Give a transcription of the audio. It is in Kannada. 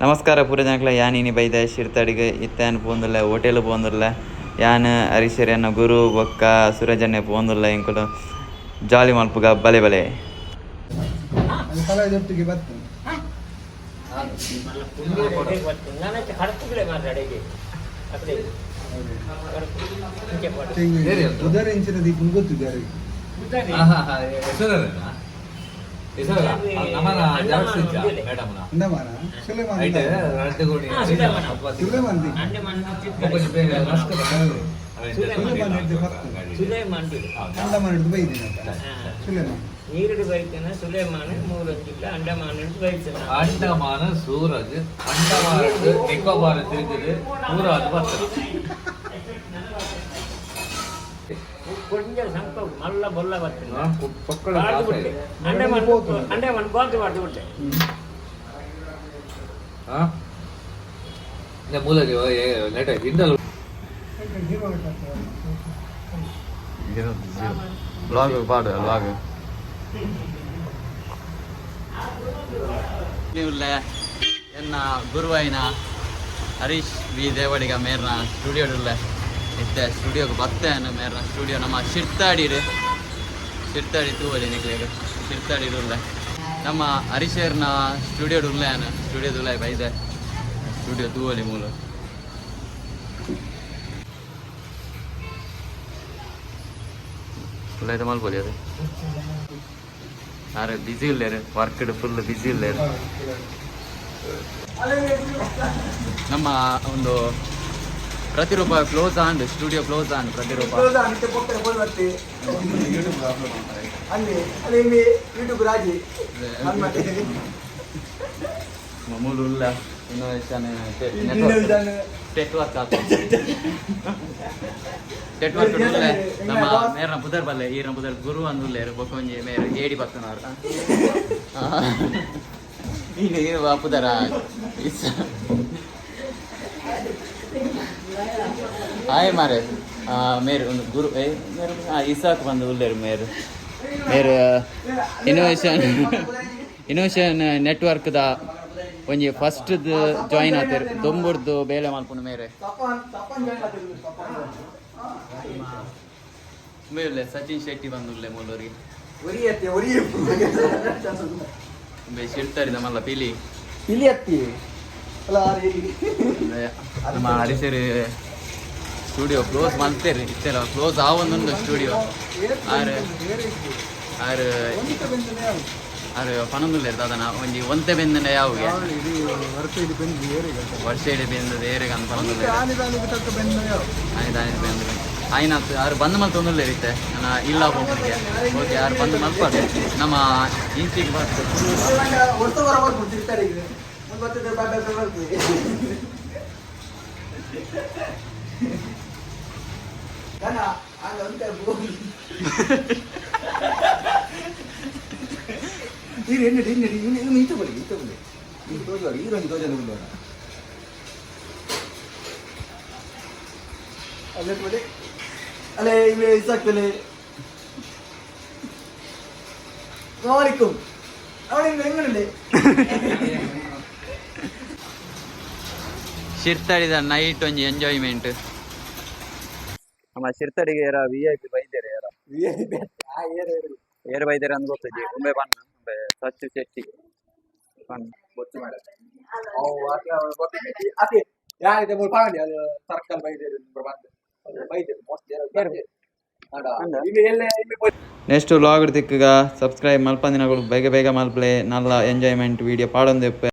ನಮಸ್ಕಾರ ಪೂರ ಜನಕ್ಲ ಯಾನ್ ಇನಿ ಬೈದೆ ಶಿರ್ತಡಿಗೆ ಇತ್ತಾನ್ ಪೋಂದುಲ್ಲ ಹೋಟೆಲ್ ಪೋಂದುಲ್ಲ ಯಾನ್ ಹರೀಶರನ್ನ ಗುರು ಬೊಕ್ಕ ಸುರಜನ್ನೆ ಪೋಂದುಲ್ಲ ಇಂಕುಲು ಜಾಲಿ ಮಲ್ಪುಗ ಬಲೆ ಬಲೆ ನೀರುಡು ಬೈತನ ಸುಲೇಮಾನ 3 ಜಿಲ್ಲೆ ಅಂಡಮಾನ ಬೈತನ ಅಂಡಮಾನ ಸೂರಜ್ ಅಂಡಮಾನ ನಿಕೋಬಾರ ತಿರುಗಿದೆ ಮೂರಾದು ಬರ್ತದೆ ಕೊಂಚ ಸಂಪ ಮಲ್ಲ ಬೊಲ್ಲ ಬರ್ತದೆ ಅಂಡಮಾನ ಬಾತು ಮಾಡ್ದು ಬಿಟ್ಟೆ ಮೂಲಗೆ ನೆಟ ಹಿಂದಲು ವ್ಲಾಗ್ ಪಾಡು ವ್ಲಾಗ್ ಎನ್ನ ಗುರುವೈನ ಹರೀಶ್ ವಿ ದೇವಡಿಗ ಮೇರ್ನ ಸ್ಟುಡಿಯೋಡುಲ್ಲ ಇತ್ತೆ ಸ್ಟುಡಿಯೋಗೆ ಬರ್ತೇನೆ ಮೇರ್ನ ಸ್ಟುಡಿಯೋ ನಮ್ಮ ಶಿರ್ತಾಡಿ ತೂವಲಿ ನಿಕ್ಲಿಗೆ ಶಿರ್ತಾಡಿರುಲ್ಲ ನಮ್ಮ ಹರೀಶರ್ನ ಸ್ಟುಡಿಯೋಡುಲ್ಲ ಸ್ಟುಡಿಯೋದುಲ್ಲ ಬೈದೆ ಸ್ಟುಡಿಯೋ ತೂವಲಿ ಮೂಲ ಫುಲ್ ಮಲ್ಪೊಲಿ ಅದು ಯಾರು ಬಿಸಿ ಇಲ್ಲೇರು ವರ್ಕ್ ಫುಲ್ ಬಿಸಿ ಇಲ್ಲೇರು ನಮ್ಮ ಒಂದು ಪ್ರತಿರೂಪ close and studio close and ಪ್ರತಿರೂಪ ಮಾಮೂಲು ಇಲ್ಲ ಇನ್ನೋವೇಷನ್ ನೆಟ್ವರ್ಕ್ ನೆಟ್ವರ್ಕ್ ನಮ್ಮ ಮೇರ್ನ ಬುಧರ್ ಬಲ್ಲೆ ಈರ್ನ ಬುಧರ್ ಗುರು ಅಂದುಲ್ಲೇರು ಬೊಕೊಂಜಿ ಮೇರು ಏಡಿ ಬತ್ತನವ್ರ ಈಗ ಇರುವ ಪುದರ ಹಾಯ್ ಮಾರೆ ಮೇರು ಒಂದು ಗುರು ಮೇರು ಇಸಾಕ್ ಬಂದು ಉಲ್ಲೇರು ಮೇರು ಇನ್ನೋವೇಷನ್ ನೆಟ್ವರ್ಕ್ದ ಒಂಜಿ ಫಸ್ಟ್ ಜಾಯಿನ್ ಆತೇರು ದೊಂಬುರ್ದು ಬೇಲೆ ಮಲ್ಪುಂಡು ಮೇರೆ ಮೇಲೆ ಸಚಿನ್ ಶೆಟ್ಟಿ ಬಂದುಲ್ಲೆ ಮೂಲೂರಿಗೆ ಶಿರ್ತಾರಿದ ಮಲ್ಲ ಪಿಲಿ ನಮ್ಮ ಹರಿಸೇರಿ ಸ್ಟುಡಿಯೋ ಕ್ಲೋಸ್ ಮಾಡ್ತೇರಿ ಇತ್ತೆಲ್ಲ ಕ್ಲೋಸ್ ಆವೊಂದೊಂದು ಸ್ಟುಡಿಯೋ ಆರು ಪನೊಂದುಲ್ಲೇರು ದಾದನ ಒಂಜಿ ಒಂತೆ ಬೆಂದನೆ ಯಾವ್ಗೆ ವರ್ಷ ಇಡಿ ಬೆಂದದ ಏರೆಗೆ ಅಂತ ಪನೊಂದುಲ್ಲೆ ದಾನಿ ಬೆಂದ್ರೆ ಆಯ್ನ ಯಾರು ಬಂದು ಮಲ್ತು ತೊಂದುಲ್ಲೇರು ಇತ್ತೆ ನಾನು ಇಲ್ಲ ಹೋಗ್ಲಿಕ್ಕೆ ಓಕೆ ಯಾರು ಬಂದು ಮಲ್ಪದೆ ನಮ್ಮ ಇಂಚಿಗೆ ಶಿರ್ತಾಡಿದ ನೈಟ್ ಒಂಜಿ ಎಂಜಾಯ್ಮೆಂಟ್ ನಮ್ಮ ಶಿರ್ತಡಿಗೆ VIP ಬೈದೇರೆ ಏರ್ ಬೈದೇರೆ ಅಂತ ಗೊತ್ತಜ್ಜಿ ಒಮ್ಮೆ ಬಣ್ಣ ಒಮ್ಮೆ Sachu Chetty next vlog ತಿಕ್ಕಗ subscribe ಮಲ್ಪಂದಿನಗಳು ಬೇಗ ಬೇಗ ಮಲ್ಪಲೆ ನಲ್ಲ ಎಂಜಾಯ್ಮೆಂಟ್ ವಿಡಿಯೋ ಪಾಡೊಂದು